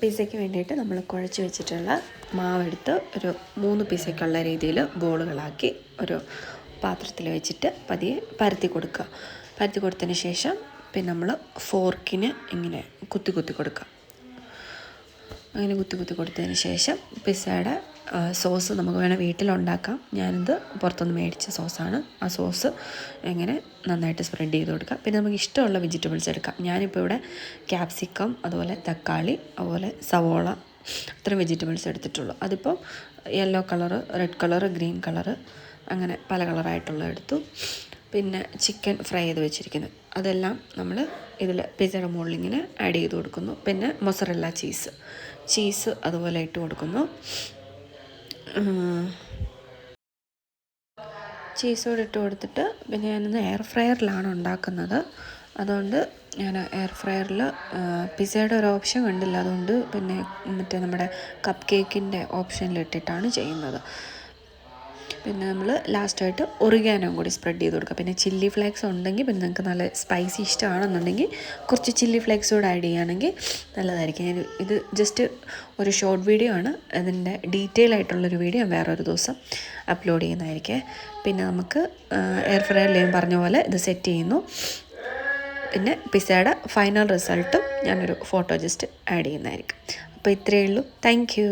പിസയ്ക്ക് വേണ്ടിയിട്ട് നമ്മൾ കുഴച്ച് വെച്ചിട്ടുള്ള മാവെടുത്ത് ഒരു 3 പിസയ്ക്കുള്ള രീതിയിൽ ബോളുകളാക്കി ഒരു പാത്രത്തിൽ വെച്ചിട്ട് പതിയെ പരത്തി കൊടുക്കുക. പരത്തി കൊടുത്തതിന് ശേഷം പിന്നെ നമ്മൾ ഫോർക്കിന് ഇങ്ങനെ കുത്തി കൊടുക്കുക. അങ്ങനെ കുത്തി കൊടുത്തതിന് ശേഷം പിസ്സയുടെ സോസ് നമുക്ക് വേണേൽ വീട്ടിലുണ്ടാക്കാം. ഞാനിത് പുറത്തുനിന്ന് മേടിച്ച സോസാണ്. ആ സോസ് ഇങ്ങനെ നന്നായിട്ട് സ്പ്രെഡ് ചെയ്ത് കൊടുക്കുക. പിന്നെ നമുക്ക് ഇഷ്ടമുള്ള വെജിറ്റബിൾസ് എടുക്കാം. ഞാനിപ്പോൾ ഇവിടെ ക്യാപ്സിക്കം, അതുപോലെ തക്കാളി, അതുപോലെ സവോള, അത്രയും വെജിറ്റബിൾസ് എടുത്തിട്ടുള്ളൂ. അതിപ്പോൾ yellow colour, red colour, green colour, അങ്ങനെ പല കളറായിട്ടുള്ള എടുത്തു. പിന്നെ ചിക്കൻ ഫ്രൈ ചെയ്ത് വെച്ചിരിക്കുന്നത് അതെല്ലാം നമ്മൾ ഇതിൽ പിസ്സയുടെ മുകളിൽ ഇങ്ങനെ ആഡ് ചെയ്ത് കൊടുക്കുന്നു. പിന്നെ മൊസറല്ല ചീസ് അതുപോലെ ഇട്ട് കൊടുക്കുന്നു. ചീസോട് ഇട്ട് കൊടുത്തിട്ട് പിന്നെ ഞാനിന്ന് എയർ ഫ്രയറിലാണ് ഉണ്ടാക്കുന്നത്. അതുകൊണ്ട് ഞാൻ എയർ ഫ്രയറിൽ പിസ്സയുടെ ഒരു ഓപ്ഷൻ കണ്ടില്ല. അതുകൊണ്ട് പിന്നെ മറ്റേ നമ്മുടെ കപ്പ് കേക്കിൻ്റെ ഓപ്ഷനിലിട്ടിട്ടാണ് ചെയ്യുന്നത്. പിന്നെ നമ്മൾ ലാസ്റ്റായിട്ട് ഒറിഗാനോയും കൂടി സ്പ്രെഡ് ചെയ്ത് കൊടുക്കുക. പിന്നെ ചില്ലി ഫ്ലേക്സ് ഉണ്ടെങ്കിൽ പിന്നെ നിങ്ങൾക്ക് നല്ല സ്പൈസി ഇഷ്ടമാണെന്നുണ്ടെങ്കിൽ കുറച്ച് ചില്ലി ഫ്ലേക്സ് കൂടെ ആഡ് ചെയ്യുകയാണെങ്കിൽ നല്ലതായിരിക്കും. ഞാൻ ഇത് ജസ്റ്റ് ഒരു ഷോർട്ട് വീഡിയോ ആണ്. അതിൻ്റെ ഡീറ്റെയിൽ ആയിട്ടുള്ളൊരു വീഡിയോ ഞാൻ വേറൊരു ദിവസം അപ്ലോഡ് ചെയ്യുന്നതായിരിക്കും. പിന്നെ നമുക്ക് എയർ ഫ്രയറിൽ ഞാൻ പറഞ്ഞ പോലെ ഇത് സെറ്റ് ചെയ്യുന്നു. പിന്നെ പിസ്സയുടെ ഫൈനൽ റിസൾട്ടും ഞാനൊരു ഫോട്ടോ ജസ്റ്റ് ആഡ് ചെയ്യുന്നതായിരിക്കും. അപ്പോൾ ഇത്രയേ ഉള്ളൂ. Thank you.